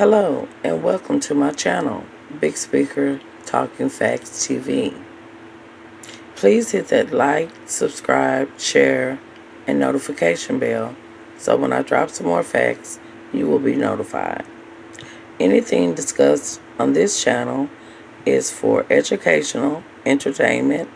Hello and welcome to my channel, Big Speaker Talking Facts TV. Please hit that like, subscribe, share, and notification bell so when I drop some more facts, you will be notified. Anything discussed on this channel is for educational, entertainment,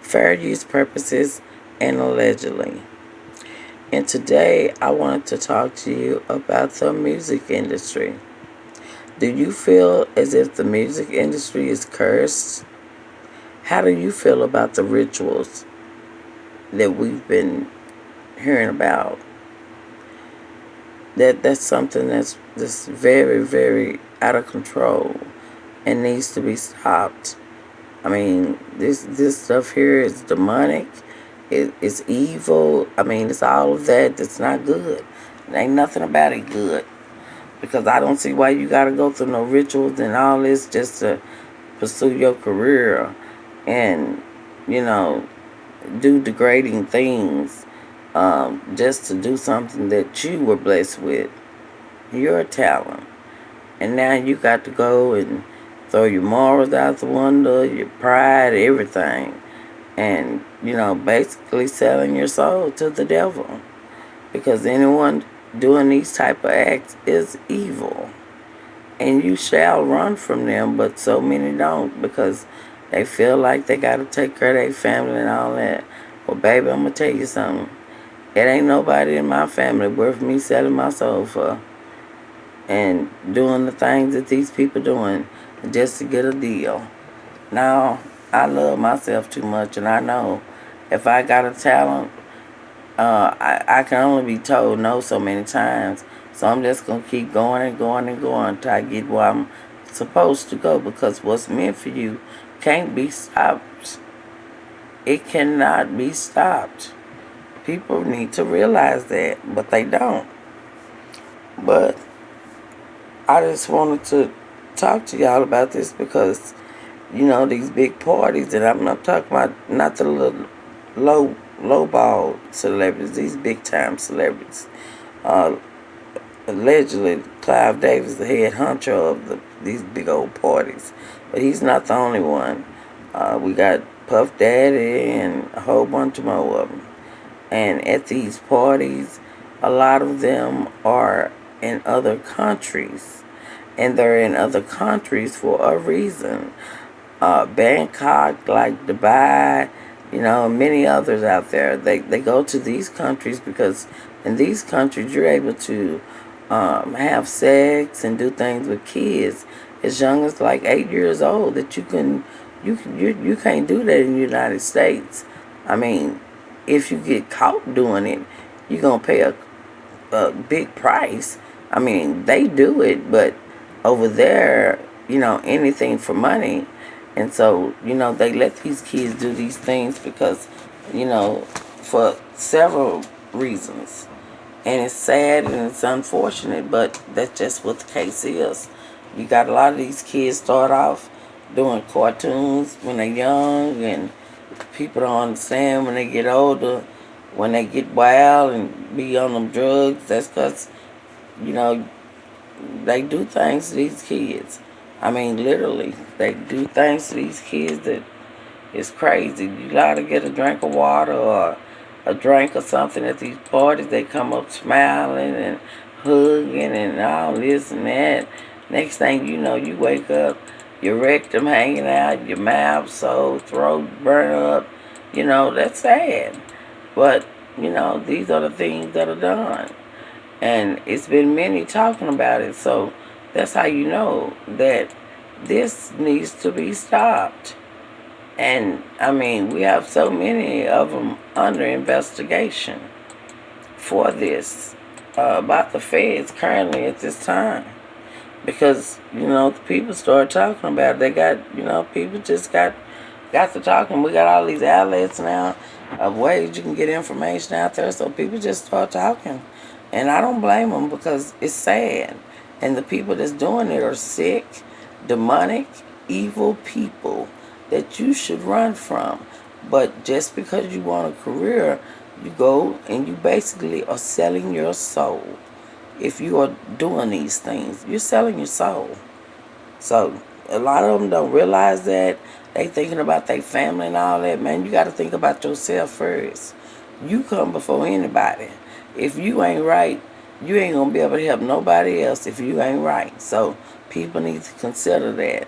fair use purposes, and allegedly. And today I wanted to talk to you about the music industry. Do you feel as if the music industry is cursed? How do you feel about the rituals that we've been hearing about? That's something that's very, very out of control and needs to be stopped. I mean, this stuff here is demonic. It's evil. I mean, it's all of that that's not good. Ain't nothing about it good. Because I don't see why you got to go through no rituals and all this just to pursue your career and, do degrading things just to do something that you were blessed with. Your talent. And now you got to go and throw your morals out the window, your pride, everything. And, basically selling your soul to the devil. Because anyone doing these type of acts is evil. And you shall run from them, but so many don't because they feel like they got to take care of their family and all that. Well, baby, I'm going to tell you something. It ain't nobody in my family worth me selling my soul for and doing the things that these people doing just to get a deal. Now, I love myself too much, and I know if I got a talent, I can only be told no so many times. So I'm just going to keep going and going and going until I get where I'm supposed to go, because what's meant for you can't be stopped. It cannot be stopped. People need to realize that, but they don't. But I just wanted to talk to y'all about this because, these big parties, and I'm not talking about not the little lowball celebrities, these big time celebrities. Allegedly, Clive Davis, the head honcho of these big old parties, but he's not the only one. We got Puff Daddy and a whole bunch of more of them. And at these parties, a lot of them are in other countries, and they're in other countries for a reason. Bangkok, like Dubai, many others out there. They go to these countries because in these countries you're able to have sex and do things with kids as young as like 8 years old. That you can't do that in the United States. I mean, if you get caught doing it, you're gonna pay a big price. I mean, they do it, but over there, anything for money. And so, they let these kids do these things because, for several reasons. And it's sad and it's unfortunate, but that's just what the case is. You got a lot of these kids start off doing cartoons when they're young, and people don't understand when they get older, when they get wild and be on them drugs. That's because, they do things to these kids. I mean, literally, they do things to these kids that is crazy. You gotta get a drink of water or a drink or something at these parties. They come up smiling and hugging and all this and that. Next thing you know, you wake up, your rectum hanging out, your mouth sore, throat burn up. That's sad. But, these are the things that are done. And it's been many talking about it, so that's how you know that this needs to be stopped. And, I mean, we have so many of them under investigation for this about the feds currently at this time. Because, the people start talking about it. They got, people just got to talking. We got all these outlets now of ways you can get information out there, so people just start talking. And I don't blame them because it's sad. And the people that's doing it are sick, demonic, evil people that you should run from. But just because you want a career, you go and you basically are selling your soul. if you are doing these things. You're selling your soul. So a lot of them don't realize that. They thinking about their family and all that. Man, you got to think about yourself first. You come before anybody. If you ain't right, you ain't going to be able to help nobody else if you ain't right. So people need to consider that.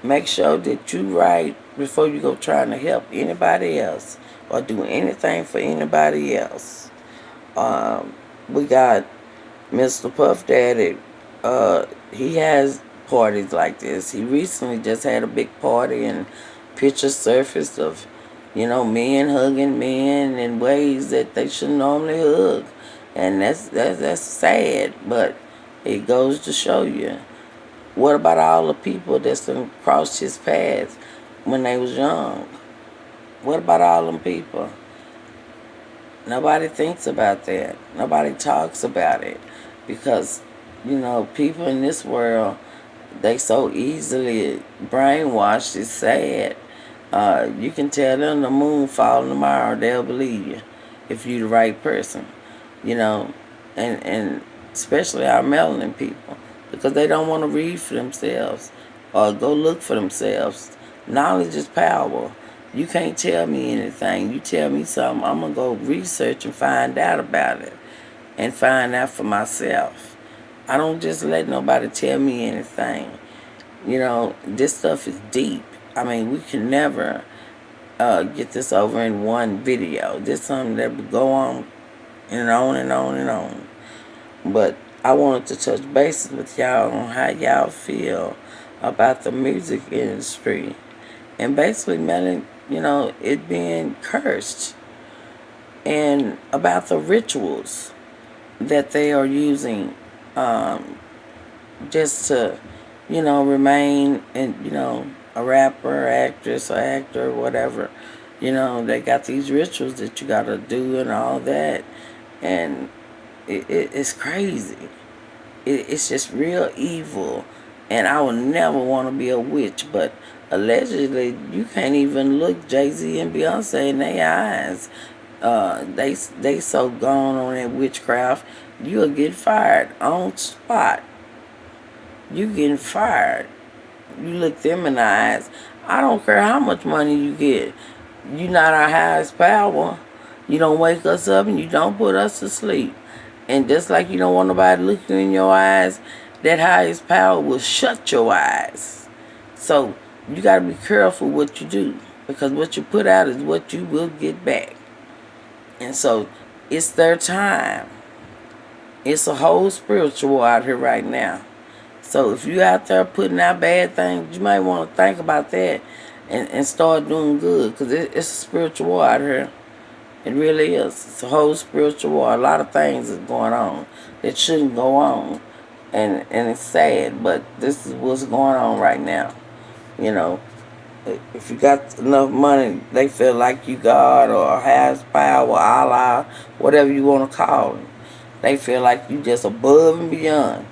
Make sure that you right before you go trying to help anybody else or do anything for anybody else. We got Mr. Puff Daddy. He has parties like this. He recently just had a big party and pictures surfaced of, men hugging men in ways that they should normally hug, and that's sad. But it goes to show you. What about all the people that's crossed his path when they was young? What about all them people? Nobody thinks about that. Nobody talks about it because, people in this world, they so easily brainwashed. It's sad. You can tell them the moon falling tomorrow, they'll believe you if you're the right person, and especially our melanin people because they don't want to read for themselves or go look for themselves. Knowledge is power. You can't tell me anything. You tell me something, I'm going to go research and find out about it and find out for myself. I don't just let nobody tell me anything. This stuff is deep. I mean, we can never get this over in one video. This is something that will go on and on and on and on. But I wanted to touch bases with y'all on how y'all feel about the music industry. And basically, man, it being cursed. And about the rituals that they are using just to, remain in, a rapper, actress, or actor, whatever. They got these rituals that you got to do and all that. And it's crazy. It's just real evil. And I would never want to be a witch, but allegedly, you can't even look Jay-Z and Beyonce in their eyes. They so gone on that witchcraft, you'll get fired on spot. You getting fired. You look them in the eyes. I don't care how much money you get. You not our highest power. You don't wake us up and you don't put us to sleep. And just like you don't want nobody to look you in your eyes, that highest power will shut your eyes. So you got to be careful what you do because what you put out is what you will get back. And so it's their time. It's a whole spiritual out here right now. So if you out there putting out bad things, you might want to think about that and start doing good because it's a spiritual war out here. It really is. It's a whole spiritual war. A lot of things is going on that shouldn't go on. And it's sad, but this is what's going on right now. If you got enough money, they feel like you God or has power, Allah, whatever you want to call it. They feel like you just above and beyond.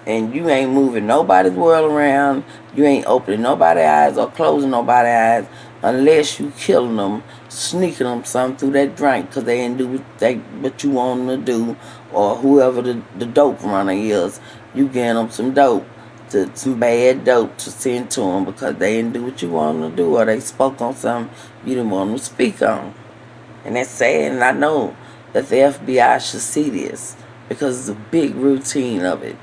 And you ain't moving nobody's world around. You ain't opening nobody's eyes or closing nobody's eyes unless you killing them, sneaking them something through that drink because they ain't do what you want them to do, or whoever the dope runner is, you getting them some dope, some bad dope to send to them because they didn't do what you want them to do, or they spoke on something you didn't want them to speak on. And that's sad, and I know that the FBI should see this because it's a big routine of it.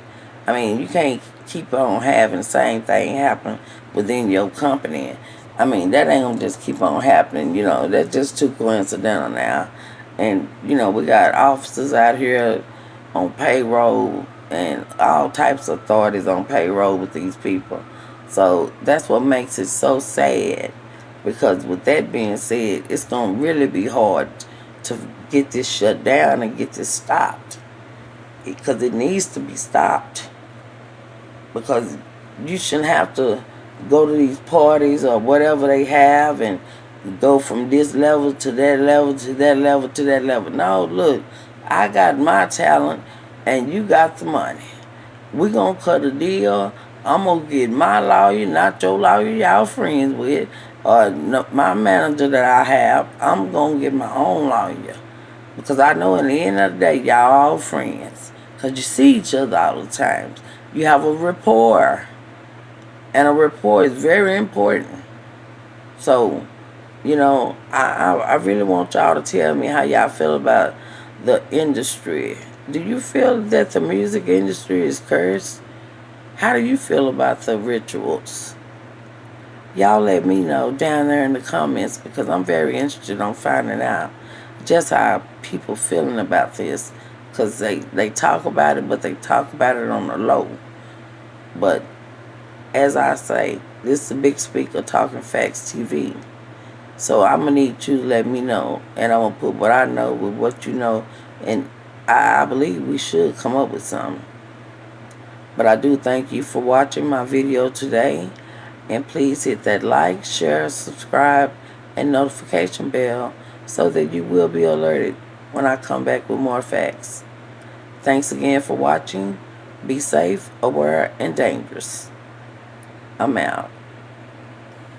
I mean, you can't keep on having the same thing happen within your company. I mean, that ain't gonna just keep on happening, that's just too coincidental now. And, we got officers out here on payroll and all types of authorities on payroll with these people. So that's what makes it so sad. Because with that being said, it's gonna really be hard to get this shut down and get this stopped. Because it needs to be stopped. Because you shouldn't have to go to these parties or whatever they have and go from this level to that level to that level to that level. No, look, I got my talent and you got the money. We gonna cut a deal. I'm gonna get my lawyer, not your lawyer y'all friends with, or my manager that I have. I'm gonna get my own lawyer because I know in the end of the day y'all all friends. because you see each other all the time. You have a rapport, and a rapport is very important. So, I really want y'all to tell me how y'all feel about the industry. Do you feel that the music industry is cursed? How do you feel about the rituals? Y'all let me know down there in the comments, because I'm very interested on finding out just how people feeling about this, because they talk about it, but they talk about it on the low. But as I say, this is the Big Speaker Talking Facts TV. So I'm going to need you to let me know, and I'm going to put what I know with what you know, and I believe we should come up with something. But I do thank you for watching my video today, and please hit that like, share, subscribe, and notification bell so that you will be alerted when I come back with more facts. Thanks again for watching. Be safe, aware, and dangerous. I'm out.